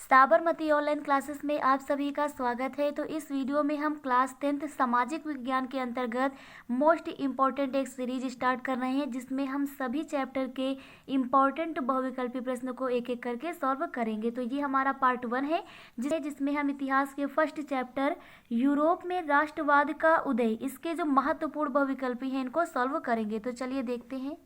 Sabarmati online classes में आप सभी का स्वागत है। तो इस वीडियो में हम क्लास 10th सामाजिक विज्ञान के अंतर्गत मोस्ट इम्पॉर्टेंट एक सीरीज स्टार्ट कर रहे हैं, जिसमें हम सभी चैप्टर के इम्पॉर्टेंट बहुविकल्पी प्रश्नों को एक एक करके सॉल्व करेंगे। तो ये हमारा पार्ट 1 है, जिसमें हम इतिहास के फर्स्ट चैप्टर यूरोप में राष्ट्रवाद का उदय, इसके जो महत्वपूर्ण बहुविकल्पी हैं इनको सॉल्व करेंगे। तो चलिए देखते हैं।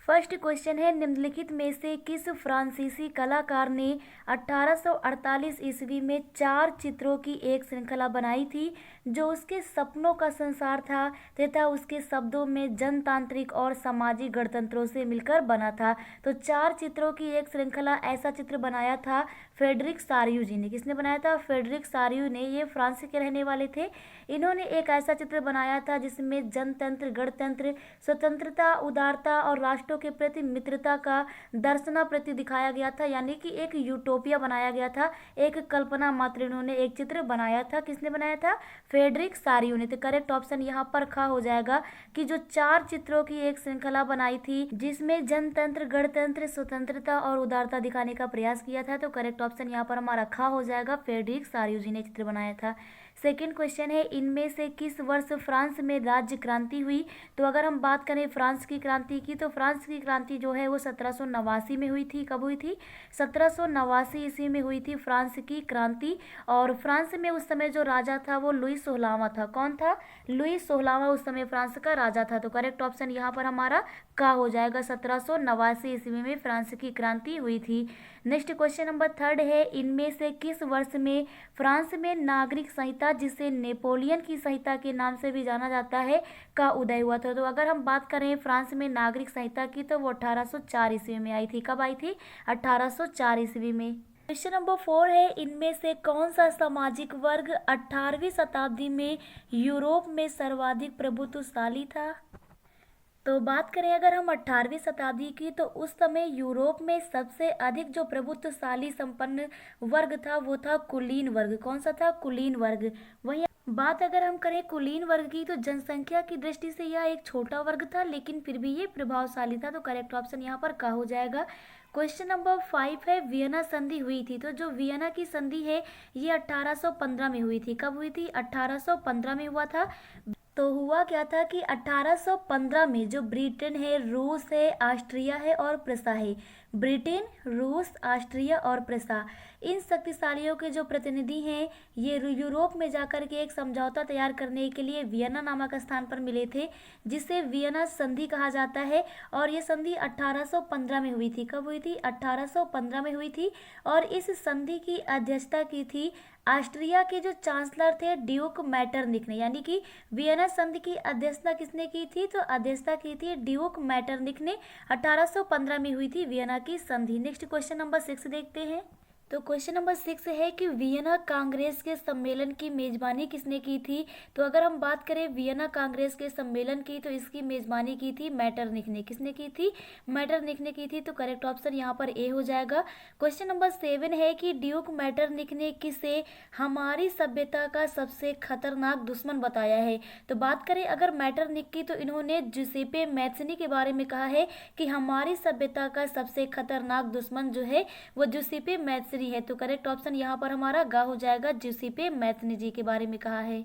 फर्स्ट क्वेश्चन है, निम्नलिखित में से किस फ्रांसीसी कलाकार ने 1848 ईस्वी में 4 चित्रों की एक श्रृंखला बनाई थी, जो उसके सपनों का संसार था तथा उसके शब्दों में जनतांत्रिक और सामाजिक गणतंत्रों से मिलकर बना था। तो 4 चित्रों की एक श्रृंखला ऐसा चित्र बनाया था फ्रेडरिक सारियू जी ने। किसने बनाया था? फ्रेडरिक सारियू ने। ये फ्रांस के रहने वाले थे। इन्होंने एक ऐसा चित्र बनाया था जिसमें जनतंत्र, गणतंत्र, स्वतंत्रता, उदारता और राष्ट्रों के प्रति मित्रता का दर्शना प्रति दिखाया गया था, यानी कि एक यूटोपिया बनाया गया था। एक कल्पना मात्र इन्होंने एक चित्र बनाया था। किसने बनाया था? फ्रेडरिक सारियू ने। तो करेक्ट ऑप्शन यहाँ पर ख हो जाएगा कि जो 4 चित्रों की एक श्रृंखला बनाई थी जिसमें जनतंत्र, गणतंत्र, स्वतंत्रता और उदारता दिखाने का प्रयास किया था। तो करेक्ट ऑप्शन यहाँ पर हमारा ख हो जाएगा, फ्रेडरिक सारियू जी ने चित्र बनाया था। सेकेंड क्वेश्चन है, इनमें से किस वर्ष फ्रांस में राज्य क्रांति हुई? तो अगर हम बात करें फ्रांस की क्रांति की, तो फ्रांस की क्रांति जो है वो 1789 में हुई थी। कब हुई थी? 1789 ईस्वी में हुई थी फ्रांस की क्रांति। और फ्रांस में उस समय जो राजा था वो लुई 16वां था। कौन था? लुई 16वां उस समय फ्रांस का राजा था। तो करेक्ट ऑप्शन यहाँ पर हमारा का हो जाएगा, 1789 ईस्वी में फ्रांस की क्रांति हुई थी। नेक्स्ट क्वेश्चन नंबर 3 है, इनमें से किस वर्ष में फ्रांस में नागरिक संहिता, जिसे नेपोलियन की संहिता के नाम से भी जाना जाता है, का उदय हुआ था? तो अगर हम बात करें फ्रांस में नागरिक संहिता की, तो वो 1804 ईस्वी में आई थी। कब आई थी? 1804 ईस्वी में। क्वेश्चन नंबर 4 है, इनमें से कौन सा सामाजिक वर्ग 18वीं शताब्दी में यूरोप में सर्वाधिक प्रभुत्वशाली था? तो बात करें अगर हम 18वीं शताब्दी की, तो उस समय यूरोप में सबसे अधिक जो प्रभुत्वशाली संपन्न वर्ग था वो था कुलीन वर्ग। कौन सा था? कुलीन वर्ग। वही बात अगर हम करें कुलीन वर्ग की, तो जनसंख्या की दृष्टि से यह एक छोटा वर्ग था, लेकिन फिर भी ये प्रभावशाली था। तो करेक्ट ऑप्शन यहाँ पर का हो जाएगा। क्वेश्चन नंबर 5 है, वियना संधि हुई थी। तो जो वियना की संधि है ये 1815 में हुई थी। कब हुई थी? 1815 में हुआ था। तो हुआ क्या था कि 1815 में जो ब्रिटेन है, रूस है, ऑस्ट्रिया है और प्रसा है, ब्रिटेन, रूस, ऑस्ट्रिया और प्रसा, इन शक्तिशालियों के जो प्रतिनिधि हैं ये यूरोप में जाकर के एक समझौता तैयार करने के लिए वियना नामक स्थान पर मिले थे, जिसे वियना संधि कहा जाता है। और ये संधि 1815 में हुई थी। कब हुई थी? 1815 में हुई थी। और इस संधि की अध्यक्षता की थी ऑस्ट्रिया के जो चांसलर थे ड्यूक मैटरनिक ने। यानी कि वियना संधि की अध्यक्षता किसने की थी? तो अध्यक्षता की थी ड्यूक मैटरनिक ने। 1815 में हुई थी वियना की संधि। नेक्स्ट क्वेश्चन नंबर 6 देखते हैं। तो क्वेश्चन नंबर 6 है कि वियना कांग्रेस के सम्मेलन की मेजबानी किसने की थी? तो अगर हम बात करें वियना कांग्रेस के सम्मेलन की, तो इसकी मेजबानी की थी मैटरनिक ने। किसने की थी? मैटरनिक ने की थी। तो करेक्ट ऑप्शन यहाँ पर ए हो जाएगा। क्वेश्चन नंबर 7 है कि ड्यूक मैटरनिक ने किसे हमारी सभ्यता का सबसे खतरनाक दुश्मन बताया है? तो बात करें अगर मैटरनिक की, तो इन्होंने जुसेपे मैत्सनी के बारे में कहा है कि हमारी सभ्यता का सबसे खतरनाक दुश्मन जो है वो जुसेपे मैत्सनी है। तो करेक्ट ऑप्शन यहाँ पर हमारा गा हो जाएगा, जुसेपे मैत्सनी जी के बारे में कहा है।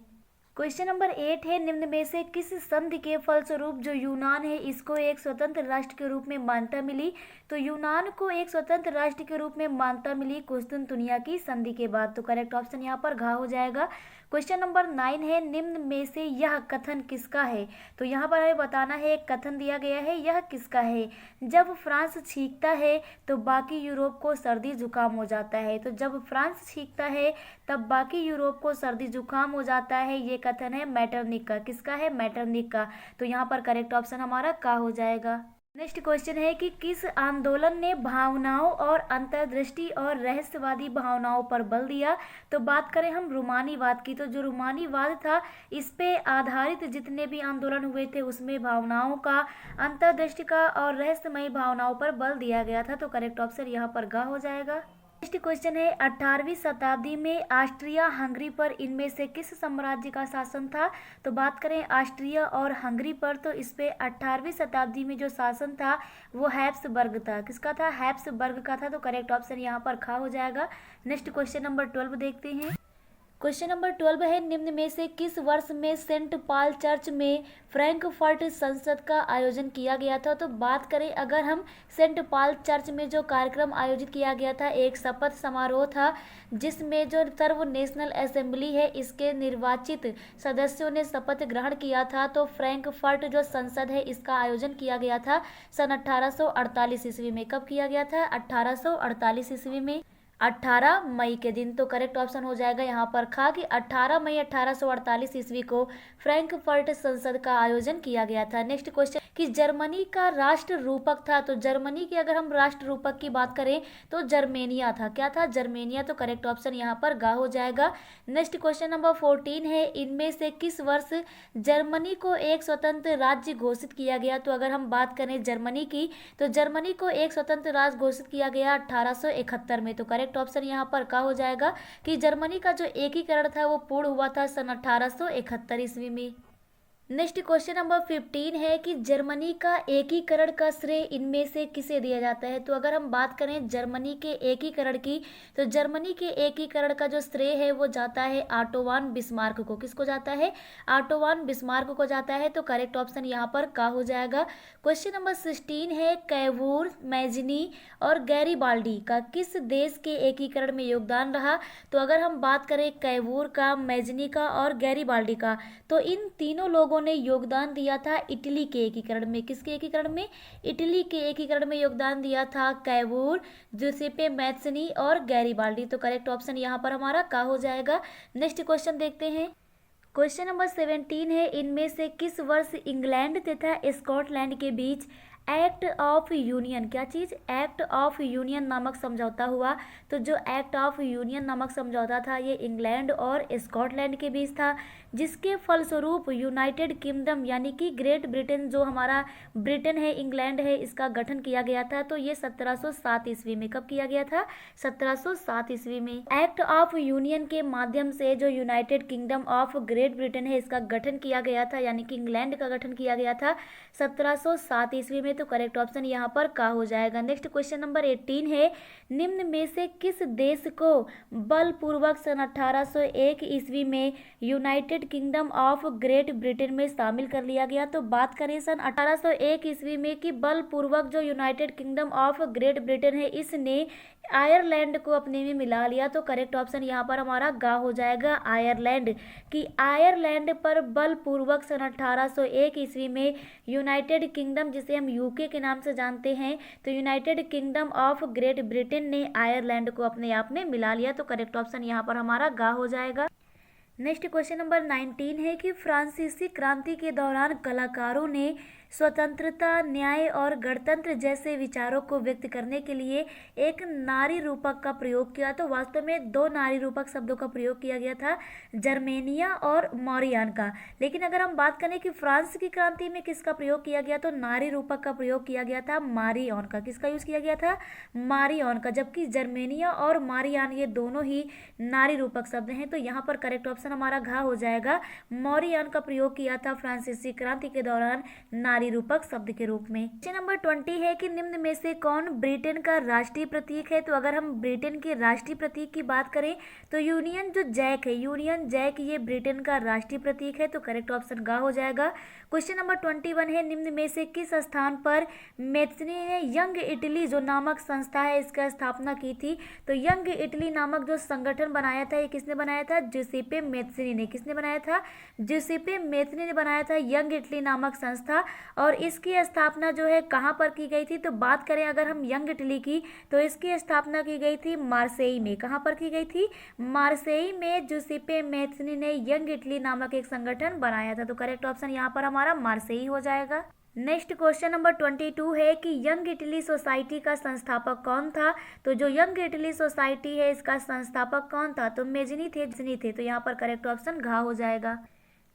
क्वेश्चन नंबर 8 है, निम्न में से किस संधि के फलस्वरूप जो यूनान है इसको एक स्वतंत्र राष्ट्र के रूप में मान्यता मिली? तो यूनान को एक स्वतंत्र राष्ट्र के रूप में मान्यता मिली कुस्तुनतुनिया की संधि के बाद। तो करेक्ट ऑप्शन यहाँ पर घ हो जाएगा। क्वेश्चन नंबर 9 है, निम्न में से यह कथन किसका है? तो यहाँ पर हमें बताना है, एक कथन दिया गया है, यह किसका है? जब फ्रांस छींकता है तो बाकी यूरोप को सर्दी जुकाम हो जाता है। तो जब फ्रांस छींकता है तब बाकी यूरोप को सर्दी जुकाम हो जाता है। ये कथन है मैटरनिक का। किसका है? मैटरनिक का। तो यहाँ पर करेक्ट ऑप्शन हमारा का हो जाएगा। नेक्स्ट क्वेश्चन है कि किस आंदोलन ने भावनाओं और अंतर्दृष्टि और रहस्यवादी भावनाओं पर बल दिया? तो बात करें हम रूमानीवाद की, तो जो रूमानीवाद था इस पे आधारित जितने भी आंदोलन हुए थे उसमें भावनाओं का, अंतर्दृष्टि का और रहस्यमयी भावनाओं पर बल दिया गया था। तो करेक्ट ऑप्शन यहाँ पर ग हो जाएगा। नेक्स्ट क्वेश्चन है 18वीं शताब्दी में ऑस्ट्रिया हंगरी पर इनमें से किस साम्राज्य का शासन था। तो बात करें ऑस्ट्रिया और हंगरी पर, तो इस पे 18वीं शताब्दी में जो शासन था वो हैब्सबर्ग था। किसका था? हैब्सबर्ग का था। तो करेक्ट ऑप्शन यहाँ पर खा हो जाएगा। नेक्स्ट क्वेश्चन नंबर 12 देखते हैं। क्वेश्चन नंबर 12 है निम्न में से किस वर्ष में सेंट पॉल चर्च में फ्रैंकफर्ट संसद का आयोजन किया गया था। तो बात करें अगर हम सेंट पॉल चर्च में जो कार्यक्रम आयोजित किया गया था, एक शपथ समारोह था जिसमें जो सर्व नेशनल असेंबली है इसके निर्वाचित सदस्यों ने शपथ ग्रहण किया था। तो फ्रैंकफर्ट जो संसद है इसका आयोजन किया गया था सन 1848 ईस्वी में। कब किया गया था? 1848 ईस्वी में, 18 मई के दिन। तो करेक्ट ऑप्शन हो जाएगा यहाँ पर खा कि 18 मई 1848 ईस्वी को फ्रैंकफर्ट संसद का आयोजन किया गया था। नेक्स्ट क्वेश्चन कि जर्मनी का राष्ट्र रूपक था। तो जर्मनी की अगर हम राष्ट्र रूपक की बात करें तो जर्मेनिया था। क्या था? जर्मेनिया। तो करेक्ट ऑप्शन यहाँ पर गा हो जाएगा। नेक्स्ट क्वेश्चन नंबर 14 है इनमें से किस वर्ष जर्मनी को एक स्वतंत्र राज्य घोषित किया गया। तो अगर हम बात करें जर्मनी की, तो जर्मनी को एक स्वतंत्र राज्य घोषित किया गया 1871 में। तो करेक्ट ऑप्शन यहाँ पर का हो जाएगा कि जर्मनी का जो एकीकरण था वो पूर्ण हुआ था सन 1871 ईस्वी में। नेक्स्ट क्वेश्चन नंबर 15 है कि जर्मनी का एकीकरण का श्रेय इनमें से किसे दिया जाता है। तो अगर हम बात करें जर्मनी के एकीकरण की, तो जर्मनी के एकीकरण का जो श्रेय है वो जाता है ऑटो वान बिस्मार्क को। किसको जाता है? ऑटो वान बिस्मार्क को जाता है। तो करेक्ट ऑप्शन यहाँ पर का हो जाएगा। क्वेश्चन नंबर 16 है कैवूर, मैजिनी और गैरीबाल्डी का किस देश के एकीकरण में योगदान रहा। तो अगर हम बात करें कैवूर का, मैजिनी का और गैरीबाल्डी का, तो इन तीनों लोगों ने योगदान दिया था इटली के एकीकरण में। किसके एकीकरण में? इटली के एकीकरण में योगदान दिया था कैवूर, जुसेपे मैत्सनी और गैरीबाल्डी। तो करेक्ट ऑप्शन यहाँ पर हमारा का हो जाएगा। नेक्स्ट क्वेश्चन देखते हैं। क्वेश्चन नंबर 17 है इनमें से किस वर्ष इंग्लैंड तथा स्कॉटलैंड के बीच एक्ट ऑफ यूनियन, क्या चीज़? एक्ट ऑफ यूनियन नामक समझौता हुआ। तो जो एक्ट ऑफ यूनियन नामक समझौता था ये इंग्लैंड और स्कॉटलैंड के बीच था, जिसके फलस्वरूप यूनाइटेड किंगडम यानी कि ग्रेट ब्रिटेन, जो हमारा ब्रिटेन है, इंग्लैंड है, इसका गठन किया गया था। तो ये 1707 ईस्वी में। कब किया गया था? 1707 ईस्वी में। एक्ट ऑफ यूनियन के माध्यम से जो United kingdom of great Britain है इसका गठन किया गया था, यानी कि इंग्लैंड का गठन किया गया था 1707 ईस्वी में। तो करेक्ट ऑप्शन यहाँ पर का हो जाएगा। नेक्स्ट क्वेश्चन नंबर 18 है निम्न में से किस देश को बलपूर्वक सन 1801 ईस्वी में United kingdom of great Britain में शामिल कर लिया गया। तो बात करें सन 1801 ईस्वी में कि बलपूर्वक जो United kingdom of great Britain है इसने आयरलैंड को अपने में मिला लिया। तो करेक्ट ऑप्शन यहाँ पर हमारा गा हो जाएगा आयरलैंड, कि आयरलैंड पर बलपूर्वक सन 1801 ईस्वी में यूनाइटेड किंगडम, जिसे हम यूके के नाम से जानते हैं, तो United kingdom of great Britain ने आयरलैंड को अपने आप में मिला लिया। तो करेक्ट ऑप्शन यहाँ पर हमारा गा हो जाएगा। नेक्स्ट क्वेश्चन नंबर 19 है कि फ्रांसीसी क्रांति के दौरान कलाकारों ने स्वतंत्रता, न्याय और गणतंत्र जैसे विचारों को व्यक्त करने के लिए एक नारी रूपक का प्रयोग किया। तो वास्तव में दो नारी रूपक शब्दों का प्रयोग किया गया था, जर्मेनिया और मॉरियान का। लेकिन अगर हम बात करें कि फ्रांस की क्रांति में किसका प्रयोग किया गया, तो नारी रूपक का प्रयोग किया गया था मारियन का। किसका यूज किया गया था? मारियन का। जबकि जर्मेनिया और मारियान ये दोनों ही नारी रूपक शब्द हैं। तो यहाँ पर करेक्ट ऑप्शन हमारा घा हो जाएगा। मॉरियान का प्रयोग किया था फ्रांसीसी क्रांति के दौरान नारी रूपक शब्द के रूप में। क्वेश्चन नंबर 20 है कि निम्न में से कौन ब्रिटेन का राष्ट्रीय प्रतीक है। तो अगर हम ब्रिटेन के राष्ट्रीय प्रतीक की बात करें तो यूनियन जो जैक है, यूनियन जैक ये ब्रिटेन का राष्ट्रीय प्रतीक है। तो करेक्ट ऑप्शन गा हो जाएगा। क्वेश्चन नंबर 21 है निम्न में से किस स्थान पर मैत्सनी ने यंग इटली जो नामक संस्था है इसका स्थापना की थी। तो यंग इटली नामक जो संगठन बनाया था ये किसने बनाया था? जुसेपे मैत्सनी ने। किसने बनाया था? जुसेपे मैत्सनी ने बनाया था यंग इटली नामक संस्था। और इसकी स्थापना जो है कहाँ पर की गई थी, तो बात करें अगर हम यंग इटली की, तो इसकी स्थापना की गई थी मार्सेई में। कहाँ पर की गई थी? मार्सेई में जुसेपे मैत्सनी ने यंग इटली नामक एक संगठन बनाया था। तो करेक्ट ऑप्शन यहाँ पर हमारा मार्सेई हो जाएगा। नेक्स्ट क्वेश्चन नंबर 22 है कि यंग इटली सोसाइटी का संस्थापक कौन था। तो जो यंग इटली सोसाइटी है इसका संस्थापक कौन था? तो मेजनी थे। तो यहाँ पर करेक्ट ऑप्शन घा हो जाएगा।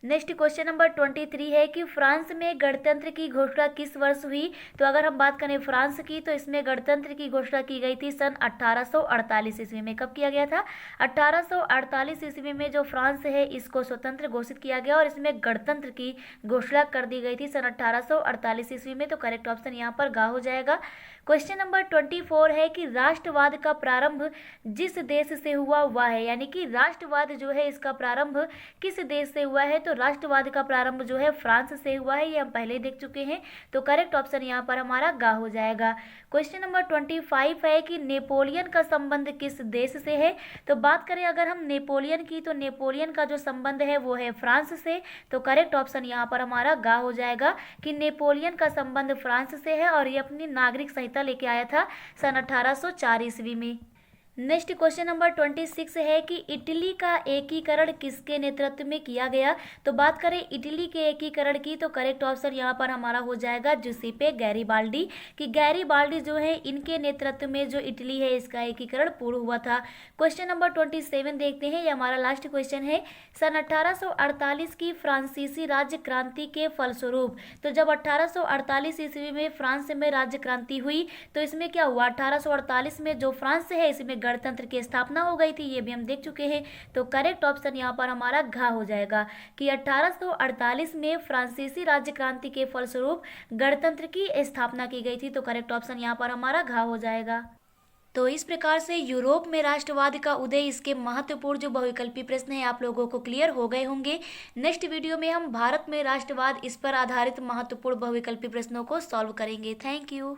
नेक्स्ट क्वेश्चन नंबर 23 है कि फ्रांस में गणतंत्र की घोषणा किस वर्ष हुई। तो अगर हम बात करें फ्रांस की, तो इसमें गणतंत्र की घोषणा की गई थी सन 1848 ईस्वी में। कब किया गया था? 1848 ईस्वी में जो फ्रांस है इसको स्वतंत्र घोषित किया गया और इसमें गणतंत्र की घोषणा कर दी गई थी सन 1848 ईस्वी में। तो करेक्ट ऑप्शन यहाँ पर गा हो जाएगा। क्वेश्चन नंबर 24 है कि राष्ट्रवाद का प्रारंभ जिस देश से हुआ वह है, यानी कि राष्ट्रवाद जो है इसका प्रारंभ किस देश से हुआ है। तो राष्ट्रवाद का प्रारंभ जो है फ्रांस से हुआ है, ये हम पहले देख चुके हैं। तो करेक्ट ऑप्शन यहाँ पर हमारा गा हो जाएगा। क्वेश्चन नंबर 25 है कि नेपोलियन का संबंध किस देश से है। तो बात करें अगर हम नेपोलियन की, तो नेपोलियन का जो संबंध है वो है फ्रांस से। तो करेक्ट ऑप्शन यहाँ पर हमारा गा हो जाएगा कि नेपोलियन का संबंध फ्रांस से है और ये अपनी नागरिक संहिता लेके आया था सन 1804 ईस्वी में। नेक्स्ट क्वेश्चन नंबर 26 है कि इटली का एकीकरण किसके नेतृत्व में किया गया। तो बात करें इटली के एकीकरण की, तो करेक्ट ऑप्शन यहाँ पर हमारा हो जाएगा जुसेपे गैरीबाल्डी, कि गैरीबाल्डी जो है इनके नेतृत्व में जो इटली है इसका एकीकरण पूर्ण हुआ था। क्वेश्चन नंबर 27 देखते हैं, ये हमारा लास्ट क्वेश्चन है। सन 1848 की फ्रांसीसी राज्य क्रांति के फलस्वरूप, तो जब 1848 ईस्वी में फ्रांस में राज्य क्रांति हुई तो इसमें क्या हुआ, 1848 में जो फ्रांस है इसमें गणतंत्र की स्थापना हो गई थी, ये भी हम देख चुके हैं। तो करेक्ट ऑप्शन यहाँ पर हमारा घ हो जाएगा कि 1848 में फ्रांसीसी राज्य क्रांति के फलस्वरूप गणतंत्र की स्थापना की गई थी। तो करेक्ट ऑप्शन यहाँ पर हमारा घ हो जाएगा। तो इस प्रकार से यूरोप में राष्ट्रवाद का उदय, इसके महत्वपूर्ण जो बहुविकल्पी प्रश्न है आप लोगों को क्लियर हो गए होंगे। नेक्स्ट वीडियो में हम भारत में राष्ट्रवाद, इस पर आधारित महत्वपूर्ण बहुविकल्पी प्रश्नों को सॉल्व करेंगे। Thank you.